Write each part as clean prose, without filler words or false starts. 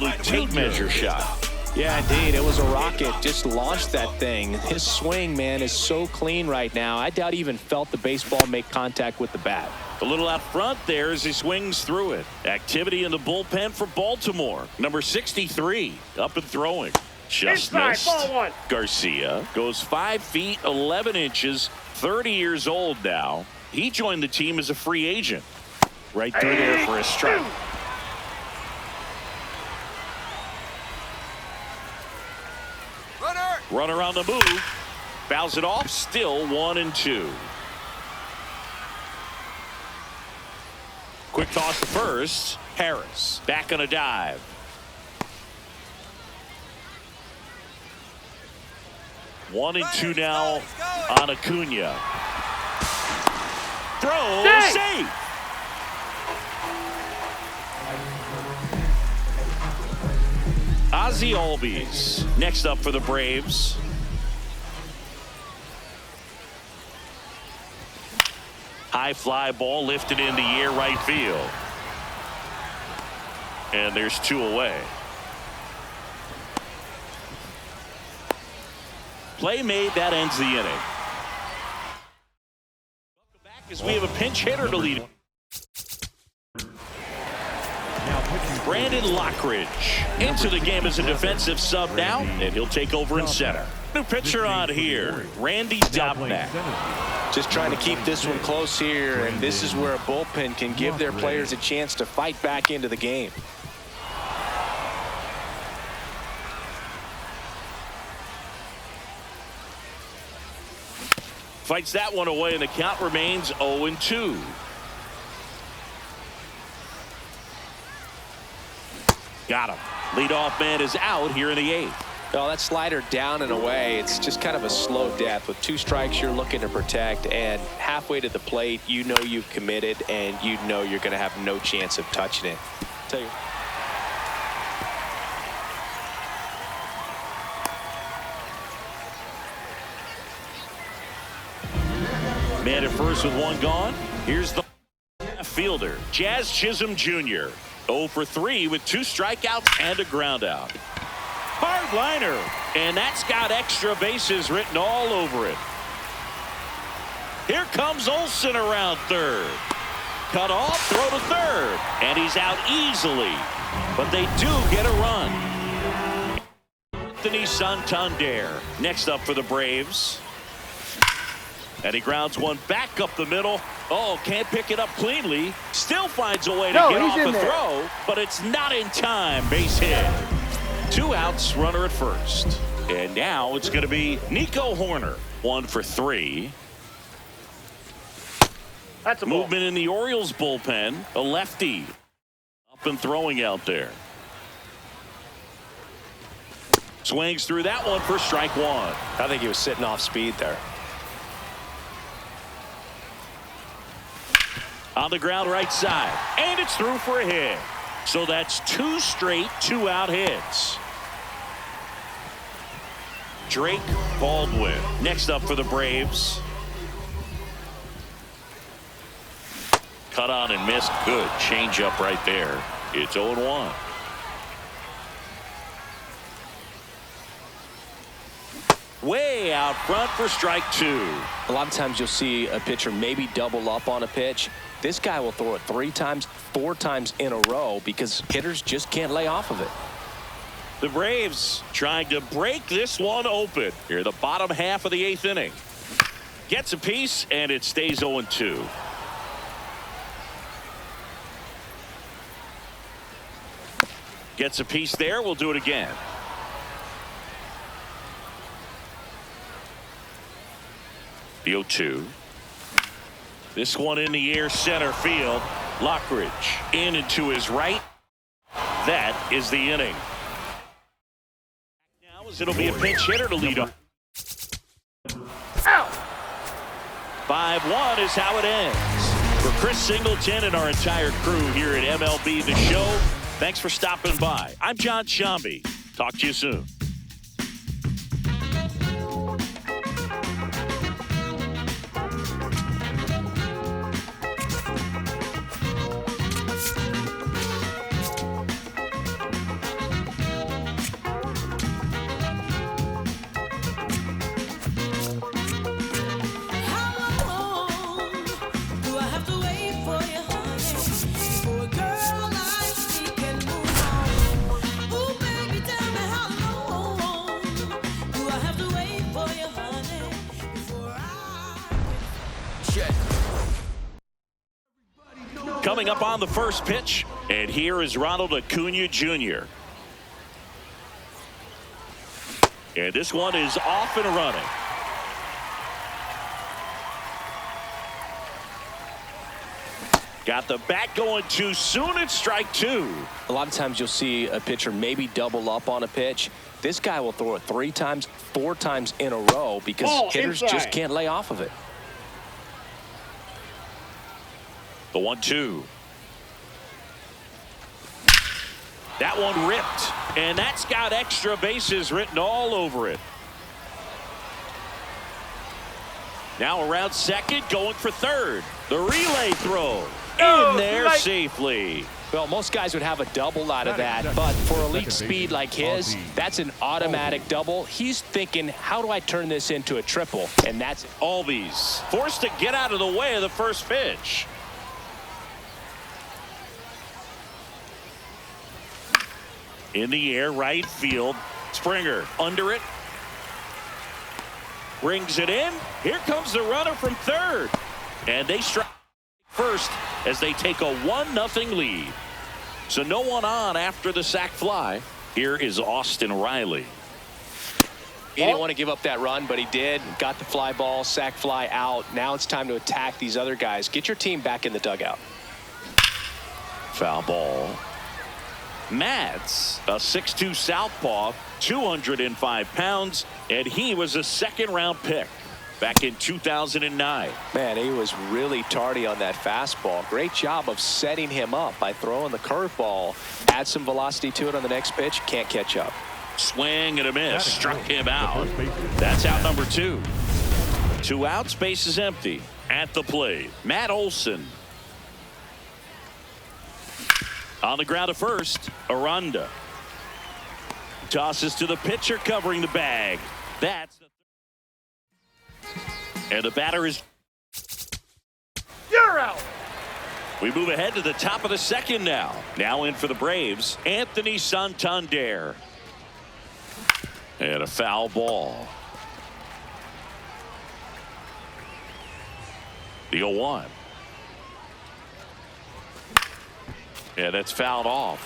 absolute tape measure shot. Yeah, indeed. It was a rocket. Just launched that thing. His swing, man, is so clean right now. I doubt he even felt the baseball make contact with the bat. A little out front there as he swings through it. Activity in the bullpen for Baltimore. Number 63 up and throwing. Just missed. Ball one. Garcia goes 5 feet 11 inches, 30 years old now. He joined the team as a free agent. Right through there for a strike. Runner on the move. Fouls it off. Still 1-2. Quick toss to first. Harris back on a dive. One and two now on Acuna. Throw safe. Ozzie Albies next up for the Braves. High fly ball lifted in the air right field. And there's 2 away. Play made, that ends the inning. Welcome back as we have a pinch hitter to lead. Brandon Lockridge into the game as a defensive sub now, and he'll take over in center. New pitcher on here, Randy Dobnak. Just trying to keep this one close here, and this is where a bullpen can give their players a chance to fight back into the game. Fights that one away, and the count remains 0-2. Got him. Leadoff man is out here in the 8th. Well, that slider down and away, it's just kind of a slow death. With 2 strikes, you're looking to protect, and halfway to the plate, you know you've committed, and you know you're going to have no chance of touching it. Tell you. Man at first with 1 gone. Here's the fielder, Jazz Chisholm Jr. 0 for 3 with 2 strikeouts and a ground out. Hard liner, and that's got extra bases written all over it. Here comes Olsen around third. Cut off, throw to third, and he's out easily. But they do get a run. Anthony Santander next up for the Braves. And he grounds one back up the middle. Oh, can't pick it up cleanly. Still finds a way to get off the throw, but it's not in time. Base hit. 2 outs, runner at first. And now it's going to be Nico Horner. 1 for 3. That's a movement in the Orioles bullpen. A lefty up and throwing out there. Swings through that one for strike 1. I think he was sitting off speed there. On the ground right side, and it's through for a hit. So that's 2 straight 2-out hits. Drake Baldwin next up for the Braves. Cut on and missed. Good changeup right there. It's 0-1. Way out front for strike 2. A lot of times you'll see a pitcher maybe double up on a pitch. This guy will throw it 3 times, 4 times in a row because hitters just can't lay off of it. The Braves trying to break this one open here, the bottom half of the 8th inning. Gets a piece, and it stays 0-2. Gets a piece there. We'll do it again. The 0-2. This one in the air, center field. Lockridge in and to his right. That is the inning. Now as it'll be a pinch hitter to lead up. 5-1 is how it ends. For Chris Singleton and our entire crew here at MLB The Show, thanks for stopping by. I'm John Shambi. Talk to you soon. Coming up on the first pitch, and here is Ronald Acuna Jr. And this one is off and running. Got the bat going too soon. It's strike two. A lot of times you'll see a pitcher maybe double up on a pitch. This guy will throw it 3 times, 4 times in a row because hitters just can't lay off of it. The 1-2. That one ripped, and that's got extra bases written all over it. Now around second, going for third. The relay throw in there safely. Well, most guys would have a double out of that, but for elite speed like his, that's an automatic double. He's thinking, how do I turn this into a triple? And that's it. Albies forced to get out of the way of the first pitch. In the air, right field. Springer under it. Brings it in. Here comes the runner from third. And they strike first as they take a 1-0 lead. So no one on after the sac fly. Here is Austin Riley. He didn't want to give up that run, but he did. Got the fly ball, sac fly out. Now it's time to attack these other guys. Get your team back in the dugout. Foul ball. Mads, a 6'2 southpaw, 205 pounds, and he was a second-round pick back in 2009. Man, he was really tardy on that fastball. Great job of setting him up by throwing the curveball. Add some velocity to it on the next pitch. Can't catch up. Swing and a miss. Struck him out. That's out number 2. 2 outs, base is empty. At the plate, Matt Olson. On the ground at first, Aranda. Tosses to the pitcher covering the bag. That's the and the batter is. You're out. We move ahead to the top of the second now. Now in for the Braves, Anthony Santander. And a foul ball. The 0-1. Yeah, that's fouled off.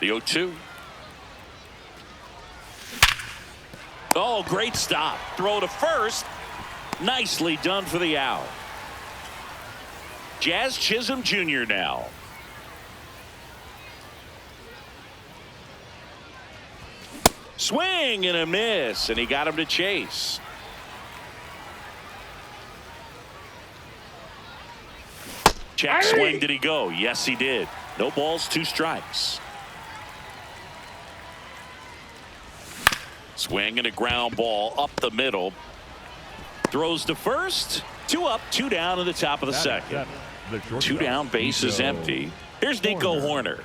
The 0-2. Oh, great stop. Throw to first. Nicely done for the out. Jazz Chisholm Jr. now. Swing and a miss, and he got him to chase. Check swing. Did he go? Yes, he did. No balls, 2 strikes. Swing and a ground ball up the middle. Throws to first. 2 up, 2 down in the top of the second. 2 down, base is empty. Here's Nico Horner.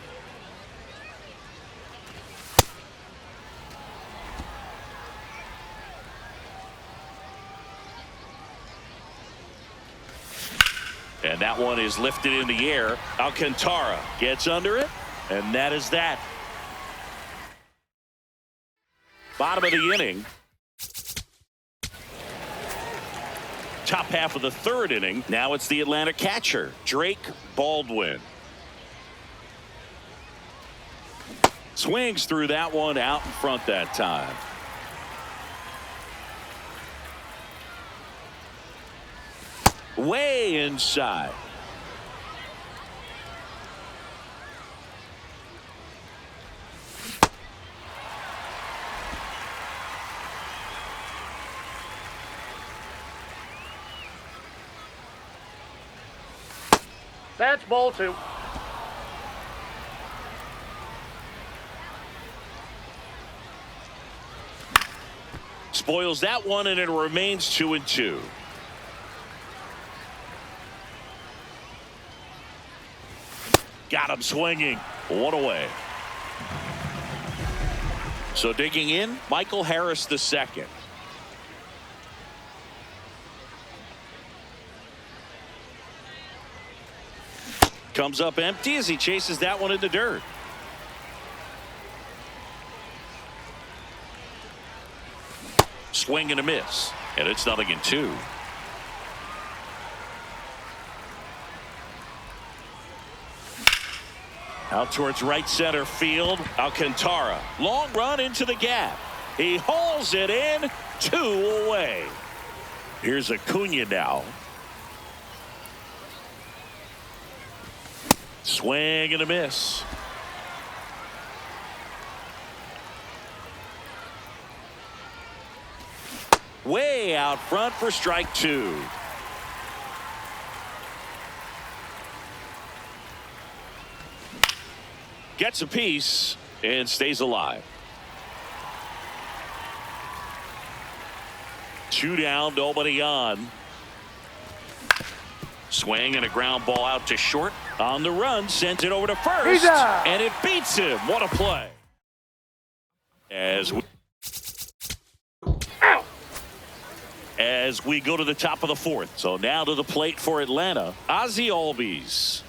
And that one is lifted in the air. Alcantara gets under it, and that is that. Bottom of the inning. Top half of the third inning. Now it's the Atlanta catcher, Drake Baldwin. Swings through that one out in front that time. Way inside. That's ball 2. Spoils that one, and it remains 2-2. Got him swinging. 1 away. So digging in, Michael Harris II. Comes up empty as he chases that one in the dirt. Swing and a miss, and it's 0-2. Out towards right center field. Alcantara. Long run into the gap. He hauls it in. 2 away. Here's Acuna now. Swing and a miss. Way out front for strike 2. Gets a piece and stays alive. 2 down, nobody on. Swing and a ground ball out to short. On the run, sent it over to first, and it beats him. What a play. As we go to the top of the 4th. So now to the plate for Atlanta, Ozzie Albies.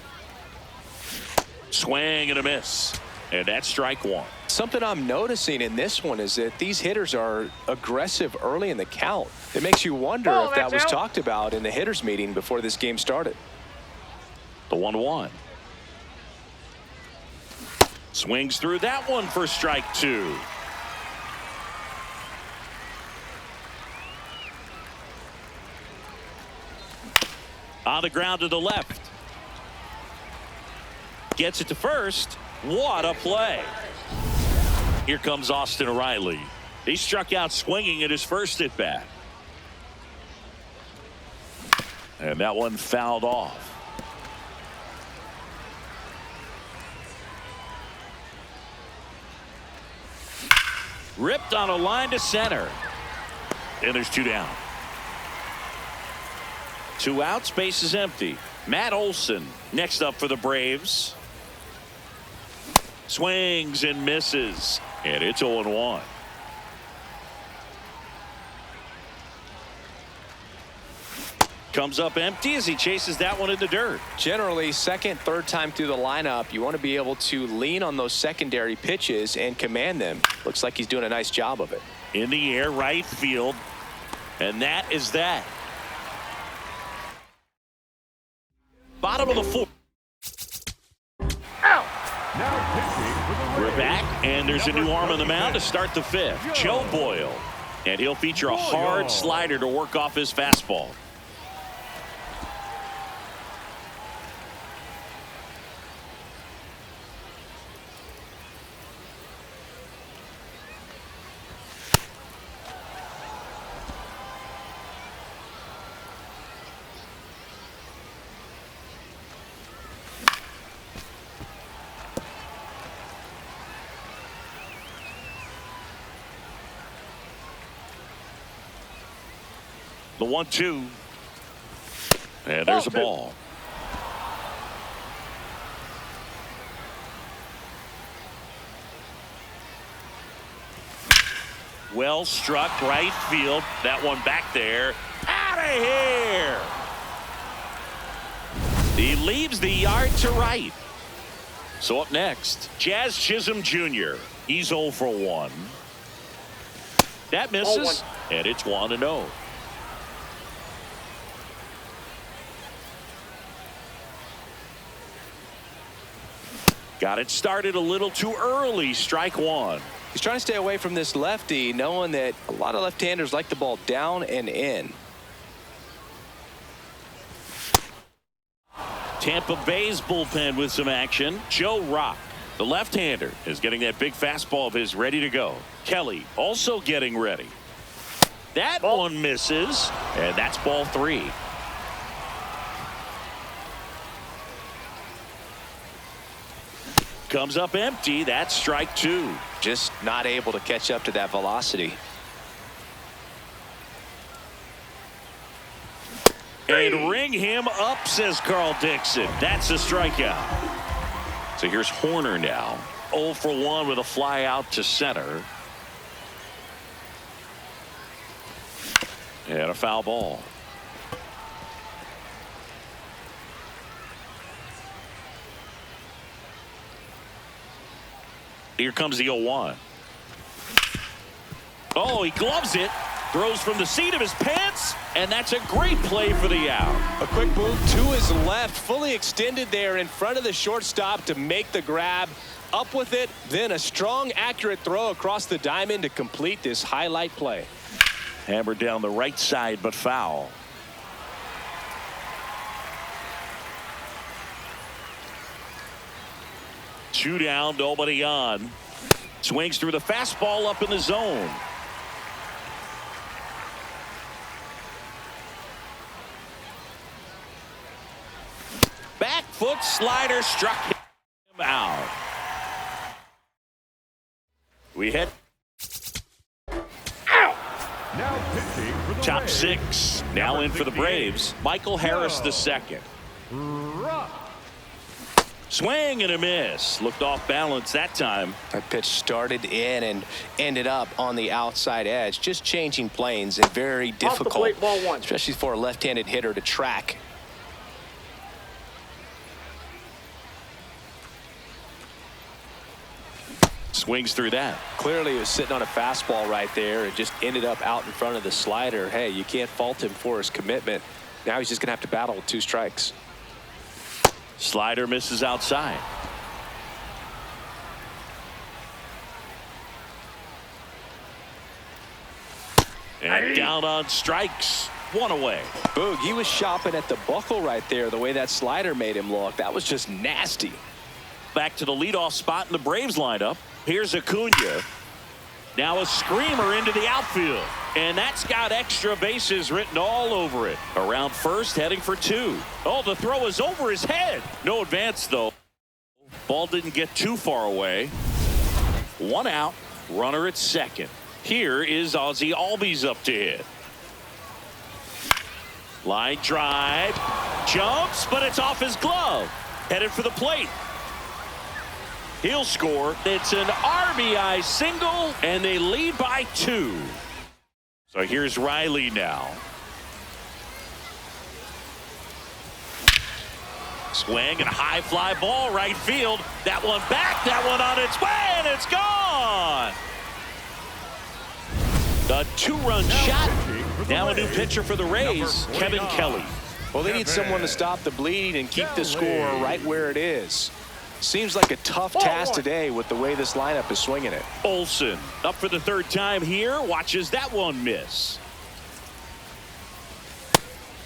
Swing and a miss. And that's strike 1. Something I'm noticing in this one is that these hitters are aggressive early in the count. It makes you wonder if that was talked about in the hitters meeting before this game started. The 1-1. Swings through that one for strike 2. On the ground to the left. Gets it to first. What a play. Here comes Austin Riley. He struck out swinging at his first at bat. And that one fouled off. Ripped on a line to center. And there's 2 down. 2 outs, base is empty. Matt Olson next up for the Braves. Swings and misses. And it's 0-1. Comes up empty as he chases that one in the dirt. Generally, second, third time through the lineup, you want to be able to lean on those secondary pitches and command them. Looks like he's doing a nice job of it. In the air, right field. And that is that. Bottom of the 4th. We're back, and there's a new arm on the mound to start the 5th. Joe Boyle. And he'll feature a hard slider to work off his fastball. The 1-2. And there's a ball. Well struck right field. That one back there. Out of here. He leaves the yard to right. So up next, Jazz Chisholm Jr. He's 0 for 1. That misses. And it's 1-0. Got it started a little too early. Strike 1. He's trying to stay away from this lefty, knowing that a lot of left-handers like the ball down and in. Tampa Bay's bullpen with some action. Joe Rock, the left-hander, is getting that big fastball of his ready to go. Kelly also getting ready. That one misses, and that's ball 3. Comes up empty. That's strike 2. Just not able to catch up to that velocity. And ring him up, says Carl Dixon. That's a strikeout. So here's Horner now. 0 for 1 with a fly out to center. And a foul ball. Here comes the 0-1. Oh, he gloves it. Throws from the seat of his pants, and that's a great play for the out. A quick move to his left, fully extended there in front of the shortstop to make the grab. Up with it, then a strong, accurate throw across the diamond to complete this highlight play. Hammered down the right side, but foul. Two down, nobody on. Swings through the fastball up in the zone. Back foot slider struck him out. We hit. Now pitching for the Top Braves. six. Now in for the Braves. Michael Harris the second. Swing and a miss. Looked off balance that time. That pitch started in and ended up on the outside edge. Just changing planes and very difficult, plate, ball one. especially for a left-handed hitter to track. Swings through that. Clearly, he was sitting on a fastball right there and just ended up out in front of the slider. Hey, you can't fault him for his commitment. Now he's just going to have to battle with 2 strikes. Slider misses outside. And down on strikes. One away. Boog, he was shopping at the buckle right there, the way that slider made him look. That was just nasty. Back to the leadoff spot in the Braves lineup. Here's Acuna. Now a screamer into the outfield. And that's got extra bases written all over it. Around first, heading for 2. Oh, the throw is over his head. No advance, though. Ball didn't get too far away. 1 out. Runner at second. Here is Ozzie Albies up to hit. Line drive. Jumps, but it's off his glove. Headed for the plate. He'll score. It's an RBI single, and they lead by 2. So here's Riley now. Swing and a high fly ball right field. That one back, that one on its way, and it's gone. The 2-run shot. Now a new pitcher for the Rays, Kevin Kelly. Well, they need someone to stop the bleeding and keep the score right where it is. Seems like a tough task today with the way this lineup is swinging it. Olsen up for the 3rd time here. Watches that one miss.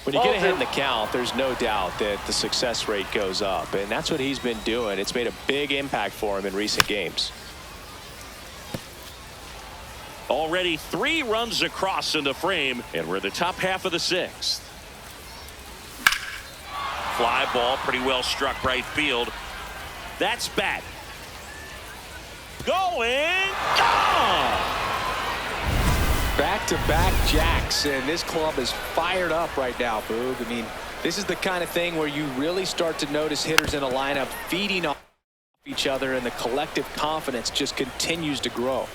When you get ahead in the count, there's no doubt that the success rate goes up, and that's what he's been doing. It's made a big impact for him in recent games. Already 3 runs across in the frame, and we're in the top half of the 6th. Fly ball, pretty well struck right field. That's back. Going. Gone. Back-to-back jacks, and this club is fired up right now, Boog. I mean, this is the kind of thing where you really start to notice hitters in a lineup feeding off each other, and the collective confidence just continues to grow.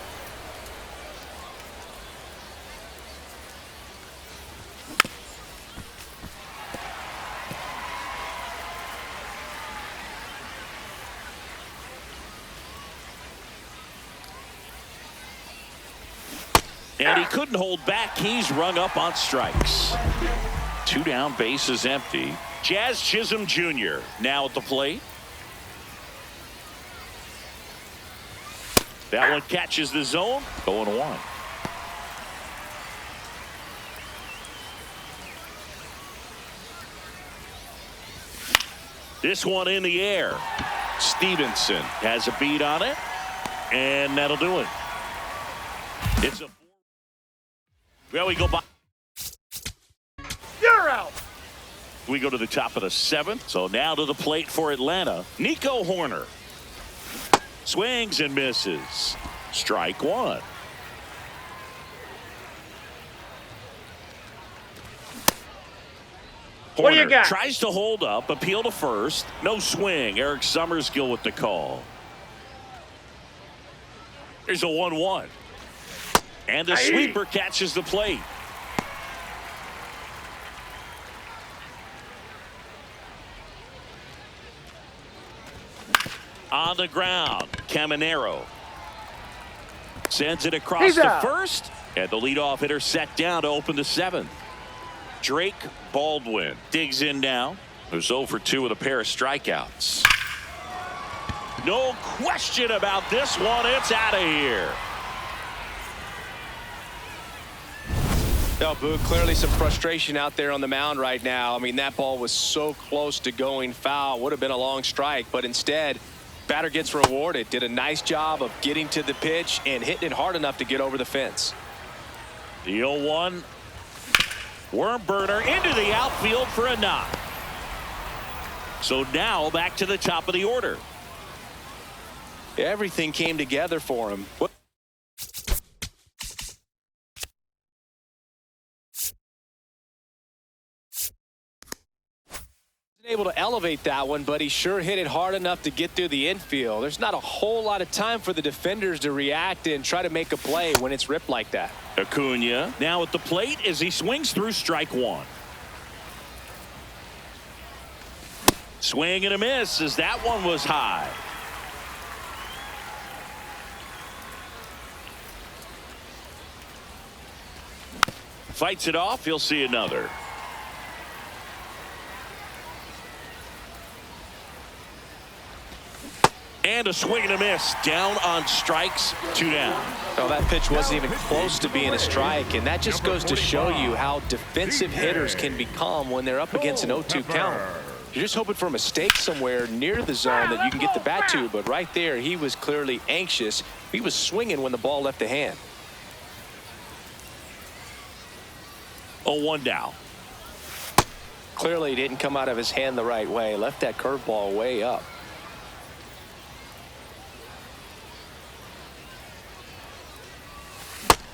And he couldn't hold back. He's rung up on strikes. 2 down, bases empty. Jazz Chisholm Jr. now at the plate. That one catches the zone. 0-1. This one in the air. Stevenson has a beat on it, and that'll do it. It's a well, we go by. You're out. We go to the top of the 7th. So now to the plate for Atlanta. Nico Horner swings and misses. Strike 1. What do you Horner got? tries to hold up, appeal to first. No swing. Eric Summerskill with the call. There's a 1-1. And the sweeper catches the plate. On the ground, Caminero sends it across to first, And the leadoff hitter set down to open the seventh. Drake Baldwin digs in now. There's 0 for 2 with a pair of strikeouts. No question about this one. It's out of here. No, Boog, clearly some frustration out there on the mound right now. I mean, that ball was so close to going foul. Would have been a long strike, but instead, batter gets rewarded. Did a nice job of getting to the pitch and hitting it hard enough to get over the fence. The 0-1. Worm burner into the outfield for a knock. So now back to the top of the order. Everything came together for him. Able to elevate that one, but he sure hit it hard enough to get through the infield. There's not a whole lot of time for the defenders to react and try to make a play when it's ripped like that. Acuna now at the plate as he swings through strike one. Swing and a miss as that one was high. Fights it off. He'll see another. And a swing and a miss. Down on strikes, 2 down. Oh, that pitch wasn't even close to being a strike, and that just goes to show you how defensive hitters can become when they're up against an 0-2 count. You're just hoping for a mistake somewhere near the zone that you can get the bat to, but right there he was clearly anxious. He was swinging when the ball left the hand. 0-1 now. Clearly didn't come out of his hand the right way. Left that curveball way up.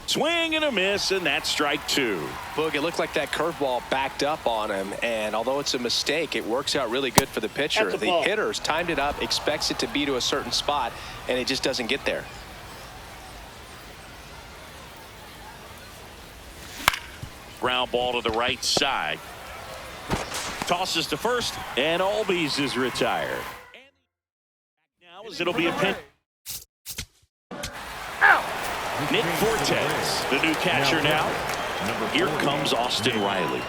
Swing and a miss, and that's strike 2. Boog, it looked like that curveball backed up on him, and although it's a mistake, it works out really good for the pitcher. The hitter's timed it up, expects it to be to a certain spot, and it just doesn't get there. Ground ball to the right side. Tosses to first, and Albies is retired. Now as it'll be a pinch. Nick Fortes, the new catcher now. Here comes Austin Riley.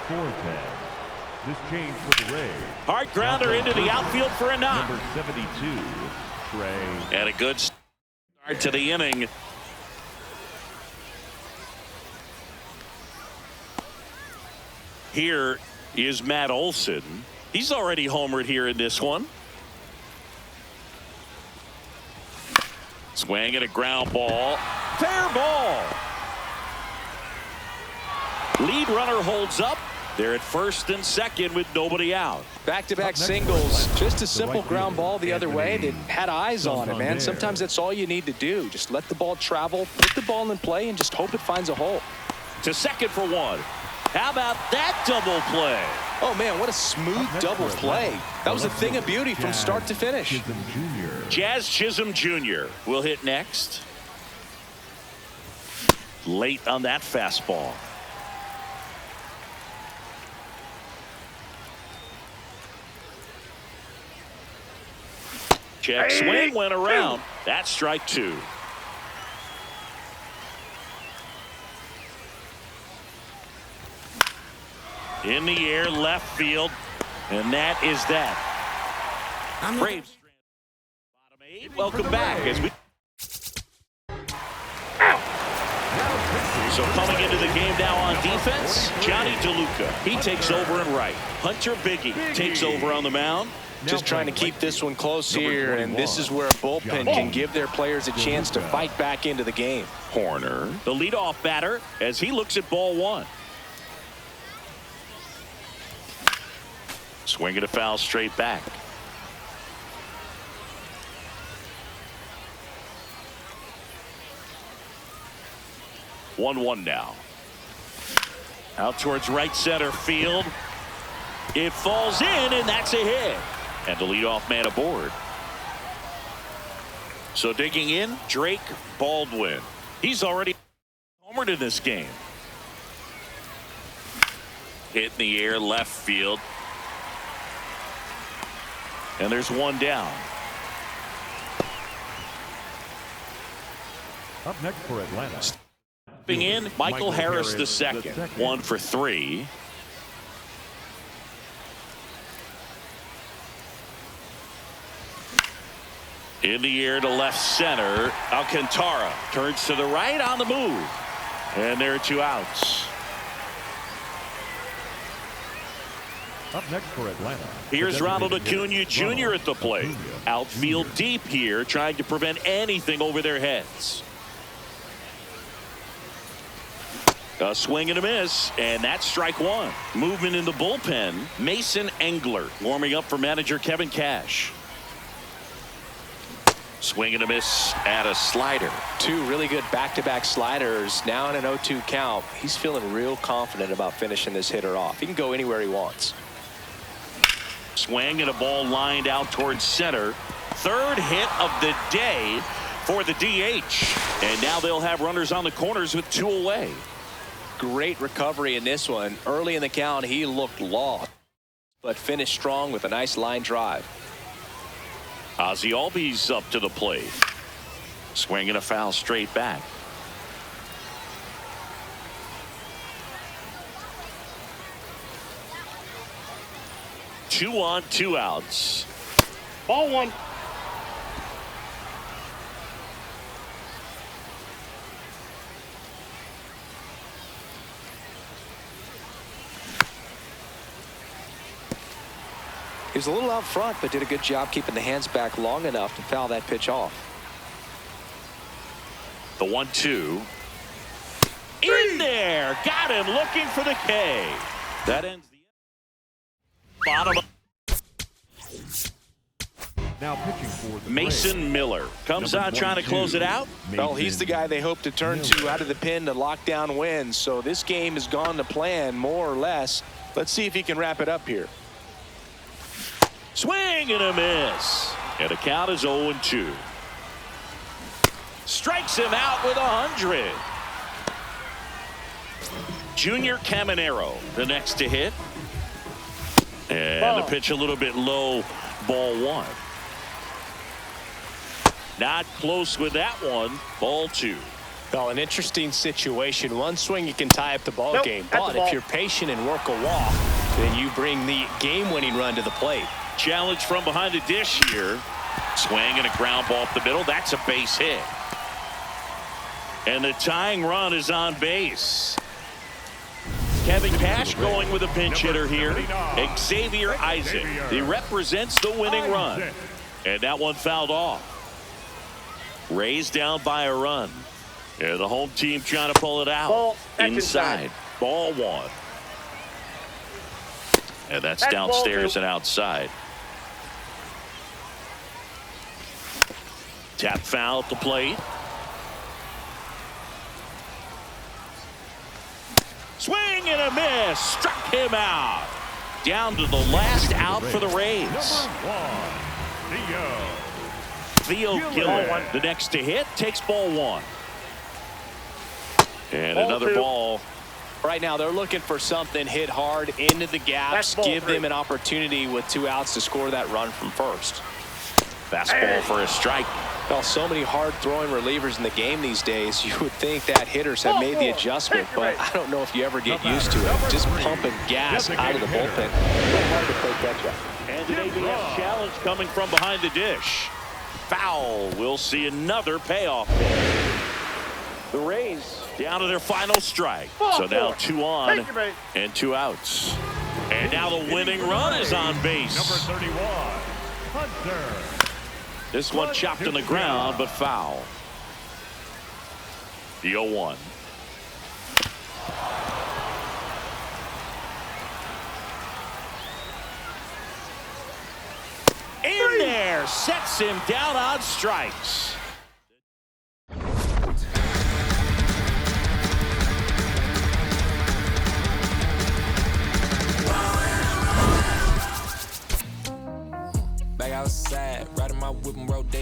Fortes. This change for the Rays. Hard grounder into the outfield for a knock. Number 72, Trey. And a good start to the inning. Here is Matt Olson. He's already homered here in this one. Swing and a ground ball. Fair ball. Lead runner holds up. They're at first and second with nobody out. Back-to-back singles. Just a simple ground ball the other way that had eyes on it, man. Sometimes that's all you need to do. Just let the ball travel, put the ball in play, and just hope it finds a hole. To second for one. How about that double play? Oh, man, what a smooth double play. That was a thing of beauty from start to finish. Jazz Chisholm Jr. will hit next. Late on that fastball. Check swing went around. That's strike 2. In the air, left field, and that is that. Braves bottom 8. Welcome back as we. So coming into the game now on defense, Johnny DeLuca. He takes over in right. Hunter Biggie takes over on the mound. Just trying to keep this one close here, and this is where a bullpen can give their players a chance to fight back into the game. Horner, the leadoff batter, as he looks at ball 1. Swing and a foul straight back. One now. Out towards right center field. It falls in, and that's a hit. And the leadoff man aboard. So digging in, Drake Baldwin. He's already homered in this game. Hit in the air, left field. And there's one down. Up next for Atlanta, In Michael Harris the second. 1 for 3. In the air to left center. Alcantara turns to the right on the move. And there are 2 outs. Up next for Atlanta. Here's Ronald Acuna Jr. at the plate. Outfield deep here, trying to prevent anything over their heads. A swing and a miss, and that's strike 1. Movement in the bullpen. Mason Engler warming up for manager Kevin Cash. Swing and a miss at a slider. 2 really good back-to-back sliders. Now in an 0-2 count. He's feeling real confident about finishing this hitter off. He can go anywhere he wants. Swing and a ball lined out towards center. 3rd hit of the day for the DH. And now they'll have runners on the corners with 2 away. Great recovery in this one. Early in the count, he looked lost, but finished strong with a nice line drive. Ozzie Albies up to the plate. Swing and a foul straight back. Two on, 2 outs. Ball 1. He was a little out front, but did a good job keeping the hands back long enough to foul that pitch off. The 1-2. In there. Got him looking for the K. That ends the bottom. Now pitching for the Mason Braves. Miller comes on trying to close it out. Well, he's the guy they hope to turn to out of the pen to lock down wins. So this game has gone to plan more or less. Let's see if he can wrap it up here. Swing and a miss. And the count is 0-2. Strikes him out with 100. Junior Caminero the next to hit. And the pitch a little bit low. Ball 1. Not close with that one. Ball 2. Well, an interesting situation. One swing you can tie up the ball game, but if you're patient and work a walk, then you bring the game-winning run to the plate. Challenge from behind the dish here. Swing and a ground ball up the middle. That's a base hit. And the tying run is on base. Kevin Cash going with a pinch hitter here. Xavier Isaac. He represents the winning run. And that one fouled off. Raised down by a run. And the home team trying to pull it out. Inside. Ball 1. And that's downstairs and outside. Tap foul at the plate. Swing and a miss. Struck him out. Down to the last out for the Rays. Theo Gillen, the next to hit, takes ball 1. And another ball. Right now they're looking for something hit hard into the gaps, give them an opportunity with 2 outs to score that run from first. Fastball for a strike. Well, so many hard-throwing relievers in the game these days, you would think that hitters have made the adjustment, but I don't know if you ever get used to it. Just pumping gas out of the bullpen. Hard to play catch-up. And an ABS challenge coming from behind the dish. Foul. We'll see another payoff. The Rays down to their final strike. So now 2 on and 2 outs. And now the winning run is on base. Number 31, Hunter. This one chopped on the ground, but foul. The 0-1. In there, sets him down on strikes. Back outside, riding my whip and road day.